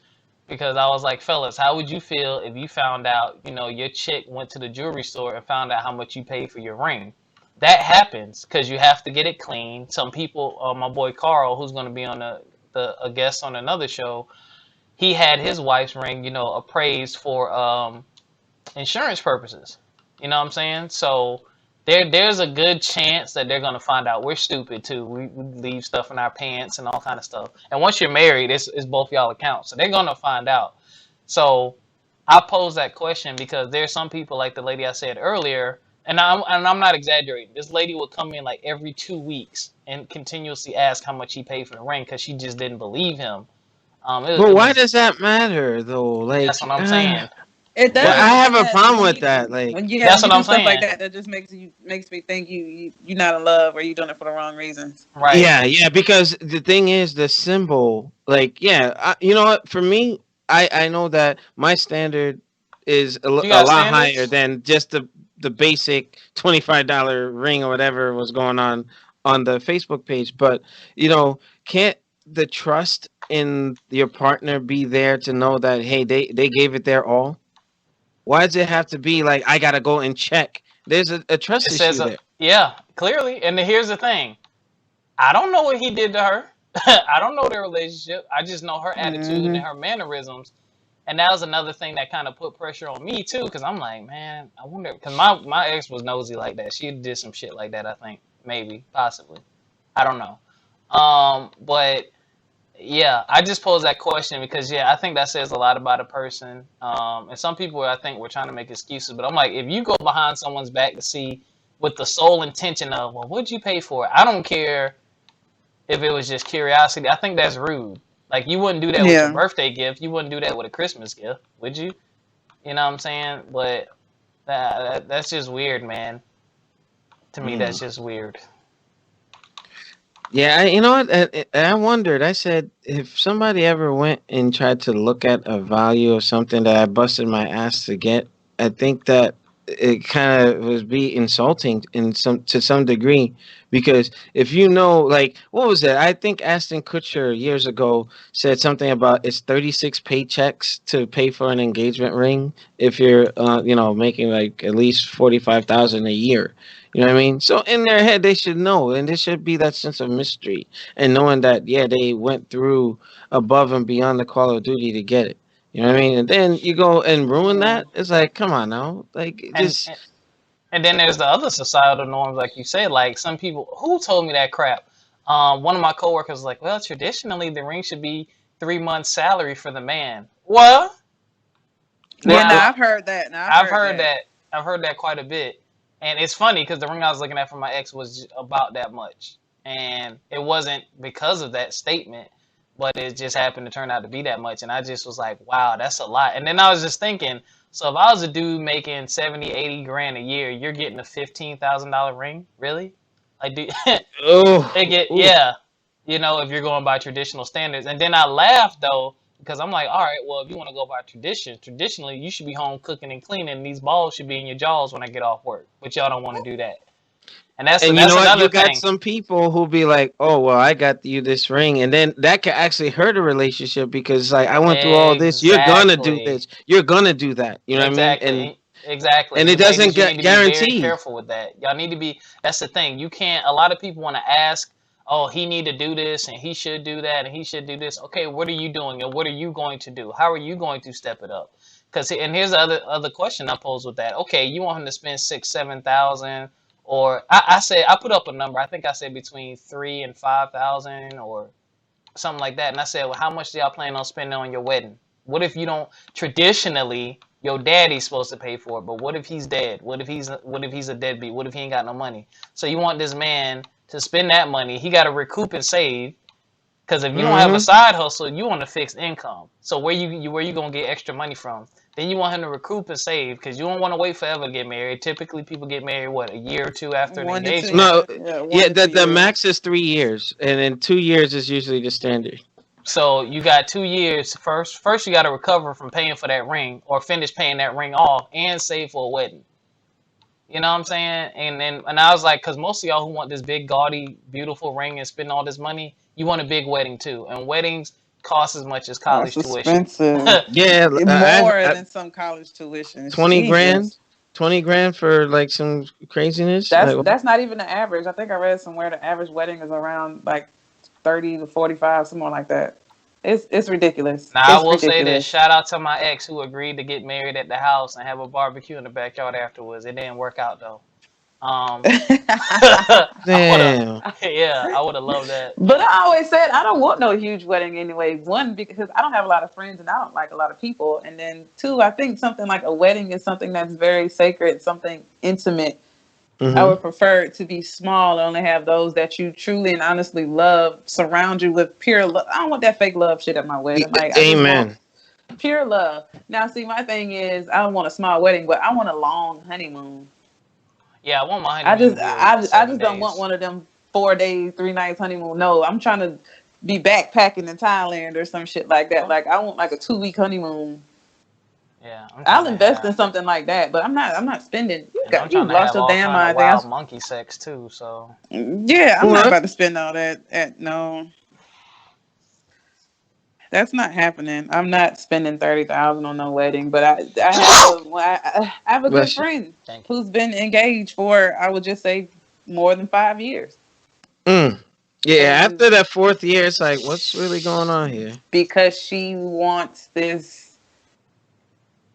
because I was like, fellas, how would you feel if you found out, your chick went to the jewelry store and found out how much you paid for your ring? That happens because you have to get it clean. Some people, my boy Carl, who's going to be on a guest on another show, he had his wife's ring, appraised for insurance purposes. You know what I'm saying? So there's a good chance that they're gonna find out we're stupid too. We leave stuff in our pants and all kind of stuff. And once you're married, it's both y'all accounts. So they're gonna find out. So I pose that question because there's some people like the lady I said earlier, and I'm not exaggerating. This lady would come in like every 2 weeks and continuously ask how much he paid for the ring because she just didn't believe him. But It why was does that matter though? That's what Like, I'm saying. It well, But does, I but have a then problem with that. Like, when that's you what do I'm stuff like saying. that, that just makes me think you're not in love or you're doing it for the wrong reasons. Right. yeah, because the thing is the symbol. Like, yeah, you know what? For me, I know that my standard is You a got lot higher standards? than just the basic $25 ring or whatever was going on the Facebook page. But can't the trust in your partner be there to know that, hey, they gave it their all? Why does it have to be like I gotta go and check? There's a It trust says, issue there. yeah, clearly. And here's the thing, I don't know what he did to her. I don't know their relationship. I just know her attitude and Hmm. her mannerisms. And that was another thing that kind of put pressure on me, too, because I'm like, man, I wonder. Because my ex was nosy like that. She did some shit like that, I think. Maybe, possibly. I don't know. But yeah, I just posed that question because yeah, I think that says a lot about a person. And some people I think were trying to make excuses, but I'm like, if you go behind someone's back to see with the sole intention of, well, what'd you pay for it? I don't care if it was just curiosity. I think that's rude. Like you wouldn't do that with your Yeah. birthday gift. You wouldn't do that with a Christmas gift, would you? You know what I'm saying? But that's just weird, man. To me, Hmm. that's just weird. Yeah, you know what? I wondered. I said, if somebody ever went and tried to look at a value of something that I busted my ass to get, I think that it kind of was be insulting in some degree, because if you know, like, what was that? I think Ashton Kutcher years ago said something about it's 36 paychecks to pay for an engagement ring if you're making like at least 45,000 a year. You know what I mean? So in their head they should know, and there should be that sense of mystery and knowing that, yeah, they went through above and beyond the call of duty to get it. You know what I mean? And then you go and ruin Yeah. that. It's like, come on now. Like, And just and then there's the other societal norms, like you say. Like some people who told me that crap. One of my coworkers was like, "Well, traditionally the ring should be 3 months' salary for the man." Well, Yeah, no, now I've heard that. No, I've I've heard heard that. that. I've heard that quite a bit, and it's funny because the ring I was looking at for my ex was about that much, and it wasn't because of that statement, but it just happened to turn out to be that much, and I just was like, wow, that's a lot. And then I was just thinking, so if I was a dude making 70, 80 grand a year, you're getting a $15,000 ring, really? Like, do oh, it get ooh. yeah, if you're going by traditional standards. And then I laughed though because I'm like, all right, well, if you want to go by tradition, traditionally you should be home cooking and cleaning. And these balls should be in your jaws when I get off work, but y'all don't want to do that. And that's And you know that's what? another You got thing. some people who be like, "Oh, well, I got you this ring," and then that could actually hurt a relationship because, like, I went through all this. You're gonna do Exactly, this. You're gonna do that. You know what I mean? And exactly. and it You doesn't ladies, you get need to be very guaranteed. careful with that. Y'all need to be. That's the thing. You can't. A lot of people want to ask, oh, he need to do this and he should do that and he should do this. Okay, what are you doing and what are you going to do? How are you going to step it up? Because and here's the other question I pose with that. Okay, you want him to spend 6, 7 thousand, or I said I put up a number. I think I said between 3 and 5 thousand or something like that. And I said, well, how much do y'all plan on spending on your wedding? What if you don't? Traditionally, your daddy's supposed to pay for it, but what if he's dead? What if he's a deadbeat? What if he ain't got no money? So you want this man to spend that money? He got to recoup and save. Because if you don't have a Hmm. side hustle, you want a fixed income. So where you gonna get extra money from? Then you want him to recoup and save because you don't want to wait forever to get married. Typically, people get married what, a year or two after an 1 to 2, engagement. No, yeah, yeah, one to the two the years. max is 3 years, and then 2 years is usually the standard. So you got 2 years first. First, you got to recover from paying for that ring or finish paying that ring off and save for a wedding. You know what I'm saying? And I was like, because most of y'all who want this big, gaudy, beautiful ring and spend all this money, you want a big wedding too. And weddings cost as much as Oh, it's college tuition. expensive. Yeah, More than some college tuitions. 20 grand, Jesus. 20 grand for like some craziness. That's Like, what? that's not even the average. I think I read somewhere the average wedding is around like 30 to 45, something like that. It's ridiculous. Now I It's will say this: ridiculous. shout out to my ex who agreed to get married at the house and have a barbecue in the backyard afterwards. It didn't work out though. I would have, Damn. yeah, I would have loved that. But I always said I don't want no huge wedding anyway. One, because I don't have a lot of friends and I don't like a lot of people. And then two, I think something like a wedding is something that's very sacred, something intimate. I Hmm. would prefer it to be small and only have those that you truly and honestly love surround you with pure love. I don't want that fake love shit at my wedding. Like, I just want Amen. pure love. Now, see, my thing is I don't want a small wedding, but I want a long honeymoon. Yeah, I want my I honeymoon to just be I, I seven just don't want days. one of them 4 days, 3 nights honeymoon. No, I'm trying to be backpacking in Thailand or some shit like that. Oh, Like I want like a 2 week honeymoon. yeah, I'm trying I'll to invest in have, something like that, but I'm not spending. and I'm You trying to lost have your all damn kind of mind. wild monkey sex too. So Yeah, I'm not What? about to spend all that. No, that's not happening. I'm not spending 30,000 on no wedding. But I have a good Bless you. friend thank you. who's been engaged for, I would just say, more than 5 years. Mm. Yeah, And after that fourth year, it's like, what's really going on here? because she wants this.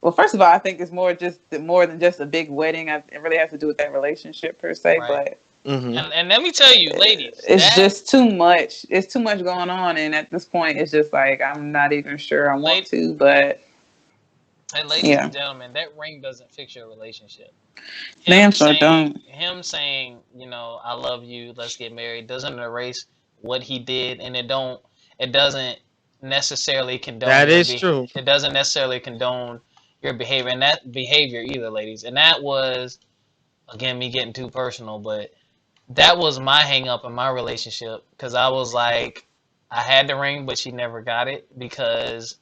Well, first of all, I think it's more than just a big wedding. It really has to do with that relationship per se. Right. But Hmm. And let me tell you, ladies, it's that just too much. It's too much going on, and at this point, it's just like I'm not even sure I want lady, to. But and ladies yeah, and gentlemen, that ring doesn't fix your relationship. damn Him sure saying, don't. him saying, I love you, let's get married, doesn't erase what he did, and it doesn't necessarily condone That is true. it doesn't necessarily condone your behavior, and that behavior either, ladies. And that was, again, me getting too personal, but that was my hang up in my relationship because I was like, I had the ring, but she never got it because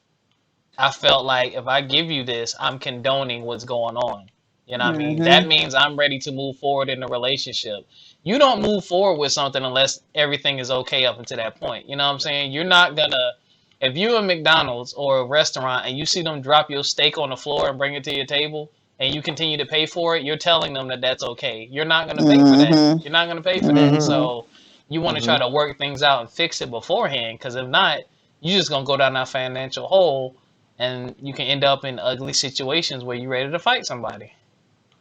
I felt like if I give you this, I'm condoning what's going on. You know what I mean? That Mhm. means I'm ready to move forward in a relationship. You don't move forward with something unless everything is okay up until that point. You know what I'm saying? You're not gonna, if you're a McDonald's or a restaurant and you see them drop your steak on the floor and bring it to your table and you continue to pay for it, you're telling them that that's okay. You're not gonna pay for that. Mhm. You're not gonna pay for that. Mm-hmm. Mhm. So you want to try Mm-hmm. to work things out and fix it beforehand, because if not, you're just gonna go down that financial hole and you can end up in ugly situations where you're ready to fight somebody.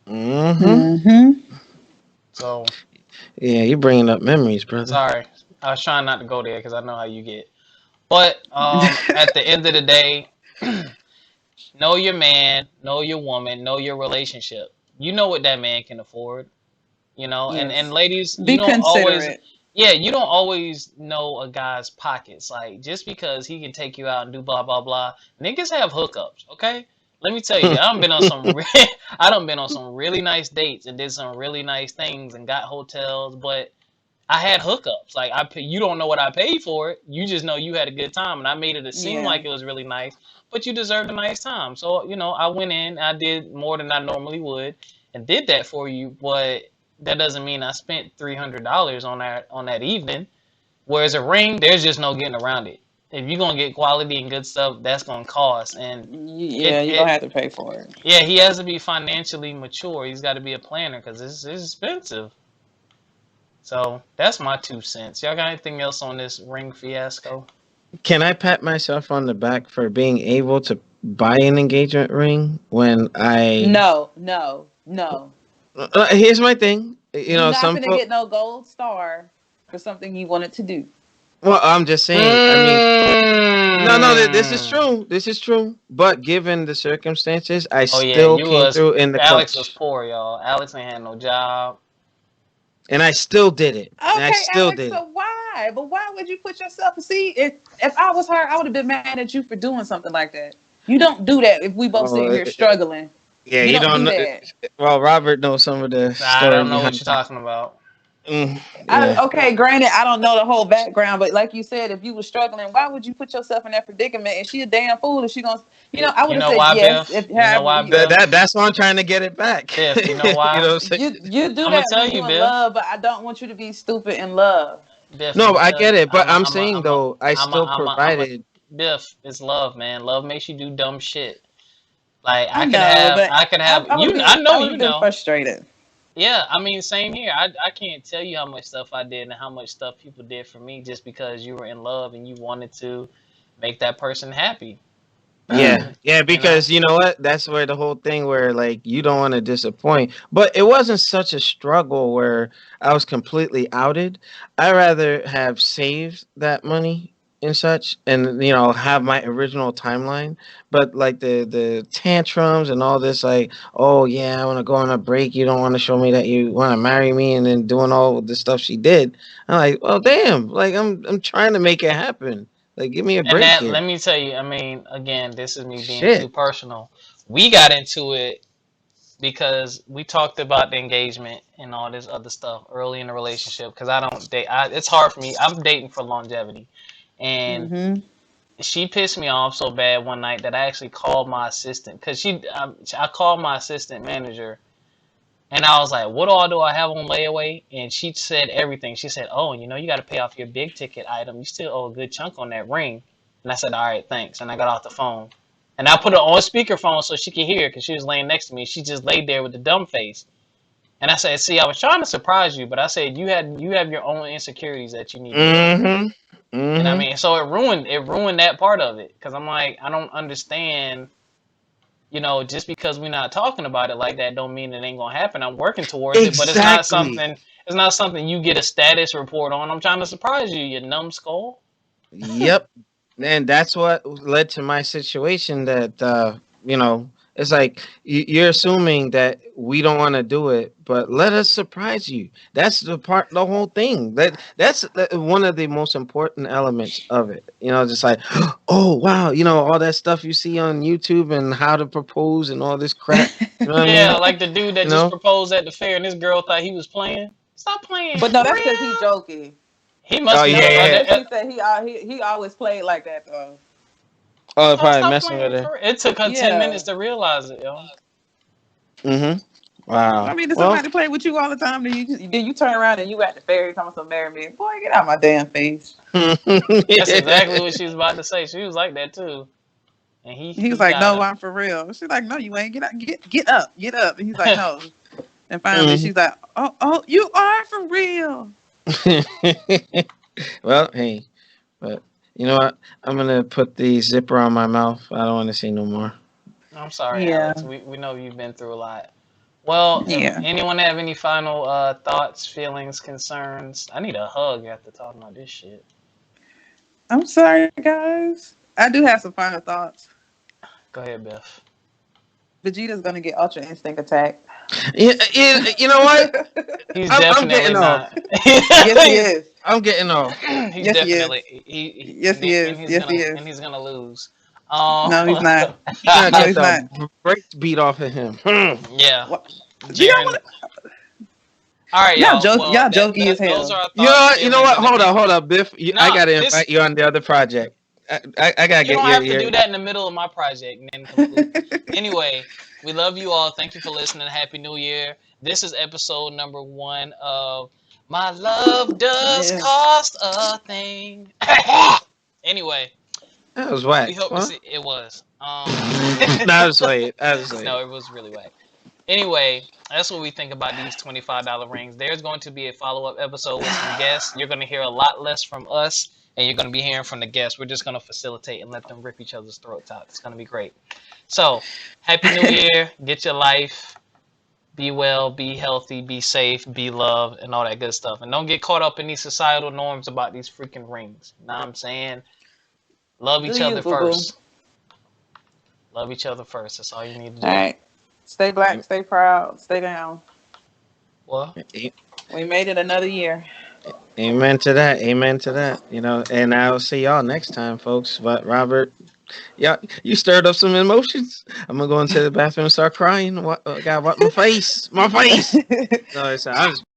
Mm-hmm. Mhm. So Yeah, you're bringing up memories, brother. sorry, I was trying not to go there because I know how you get. But at the end of the day, know your man, know your woman, know your relationship. You know what that man can afford. You know, and Yes. ladies, you Be don't always, considerate. yeah, you don't always know a guy's pockets. Like just because he can take you out and do blah blah blah, niggas have hookups. Okay, let me tell you, I done been on some, I done been on some really nice dates and did some really nice things and got hotels, but I had hookups. Like you don't know what I paid for it. You just know you had a good time, and I made it seem Yeah. like it was really nice. But you deserved a nice time, so you know I went in. I did more than I normally would, and did that for you. But that doesn't mean I spent $300 on that evening. Whereas a ring, there's just no getting around it. If you're gonna get quality and good stuff, that's gonna cost. And Yeah, it you're gonna it have to pay for it. yeah, he has to be financially mature. He's got to be a planner because it's expensive. So that's my 2 cents. Y'all got anything else on this ring fiasco? Can I pat myself on the back for being able to buy an engagement ring when I? No, no, no. Here's my thing. You're not Some gonna folks. get no gold star for something you wanted to do. Well, I'm just saying. I mean, no, no. This is Mm. true. This is true. But given the circumstances, I Oh yeah, still came through in the Alex was clutch, poor, y'all. Alex ain't had no job. and I still did it. And I Okay, still Alex, did it. so why? But why would you put yourself? See, if I was her, I would have been mad at you for doing something like that. You don't do that if we both Oh, sitting here struggling. yeah. You You don't don't do know. that. Well, Robert knows some of the I story don't know what behind you're that. talking about. Yeah. Okay, granted, I don't know the whole background, but like you said, if you were struggling, why would you put yourself in that predicament? And she a damn fool if she gonna, I would You have know said why, yes. Biff? If You know however why, you, Biff? That's why I'm trying to get it back. Biff, you know You why? know what I'm saying? you do I'm gonna that tell when you, you in Biff. love, but I don't want you to be stupid in love. Biff, I'm No, gonna I tell get you. it, but I'm saying though, I still I'm a. provided. Biff, it's love, man. Love makes you do dumb shit. Like I know, but I could have I would have you. been, I know I would you have been know. frustrated. Yeah, I mean, same here. I can't tell you how much stuff I did and how much stuff people did for me just because you were in love and you wanted to make that person happy. Yeah, yeah, You know? because you know what? That's where the whole thing where like you don't want to disappoint. But it wasn't such a struggle where I was completely outed. I rather have saved that money and such and have my original timeline. But like the tantrums and all this like, oh yeah, I want to go on a break. You don't want to show me that you want to marry me and then doing all the stuff she did. I'm like, well damn, like I'm trying to make it happen. Like give me a And break that, here. let me tell you, I mean, again, this is me being too Shit. personal. We got into it because we talked about the engagement and all this other stuff early in the relationship because I don't date. It's hard for me. I'm dating for longevity. And Mm-hmm. she pissed me off so bad one night that I actually called my assistant because I called my assistant manager and I was like, "What all do I have on layaway?" And she said everything. She said, "Oh, you got to pay off your big ticket item. You still owe a good chunk on that ring." And I said, "All right, thanks." And I got off the phone and I put it on speakerphone so she could hear because she was laying next to me. She just laid there with a dumb face. And I said, "See, I was trying to surprise you, but I said you have your own insecurities that you need to deal with." Mm-hmm. You know what I Mm-hmm. mean? So it ruined that part of it because I'm like, I don't understand. Just because we're not talking about it like that, don't mean it ain't gonna happen. I'm working towards it, but it's not Exactly. something. It's not something you get a status report on. I'm trying to surprise you, you numbskull. Yep. And that's what led to my situation that it's like you're assuming that we don't want to do it, but let us surprise you. That's the whole thing. That's one of the most important elements of it. Just like, oh wow, all that stuff you see on YouTube and how to propose and all this crap. You know what I Yeah, mean? like the dude that You just know? proposed at the fair, and this girl thought he was playing. Stop playing But no, for that's because he real. joking. He must Oh be. yeah, No, yeah. Tiffany said he always played like that though. Oh, Stop, probably stop messing with playing her. for real. It took her 10 minutes Yeah. to realize it, yo. Mm-hmm. Wow. I mean, if Well, somebody play with you all the time, then you turn around and you at the ferry talking some marry me. Boy, get out my damn face. That's exactly what she was about to say. She was like that too, and He was he like, got "No, her. I'm for real." She's like, "No, you ain't. Get up, get up." And he's like, "No." And finally, Mhm. she's like, "Oh, you are for real." Well, hey, but you know what? I'm gonna put the zipper on my mouth. I don't want to see no more. I'm sorry, Yeah, Alex. We know you've been through a lot. Well, yeah. anyone have any final thoughts, feelings, concerns? I need a hug after talking about this shit. I'm sorry, guys. I do have some final thoughts. Go ahead, Biff. Vegeta's gonna get Ultra Instinct attacked. You know what? He's I'm definitely getting off. not. Yes, he is. I'm getting off. He's Yes, he is. definitely Yes, he is. Yes, he is. and he's gonna lose. No, he's not. You're gonna No, get he's not. the brakes beat off of him. yeah, What? Do y'all Jaren. want All right, y'all. Well, Y'all jokey as those hell. are our You know thoughts, what? You know feelings, what? and Hold up, Biff. I nah. gotta This invite you on the other project. I gotta You get don't have to your. do that in the middle of my project and then conclude. Anyway, we love you all. Thank you for listening. Happy New Year. This is episode number 1 of My Love Does Yeah. Cost a Thing. Anyway, That was whack. we hope to What? see it was. No, I was like, I was like. No, it was really whack. Anyway, that's what we think about these $25 rings. There's going to be a follow-up episode with some guests. You're going to hear a lot less from us, and you're going to be hearing from the guests. We're just going to facilitate and let them rip each other's throats out. It's going to be great. So, Happy New Year. Get your life. Be well, be healthy, be safe, be loved, and all that good stuff. And don't get caught up in these societal norms about these freaking rings. You know what I'm saying? Love Do each you, other boo boo? first. Love each other first. That's all you need to do. All right. Stay black. Stay proud. Stay down. Well, We made it another year. Amen to that. Amen to that. You know, and I'll see y'all next time, folks. But Robert, yeah, you stirred up some emotions. I'm gonna go into the bathroom and start crying. What? God, what? My face. My face. No, it's, I was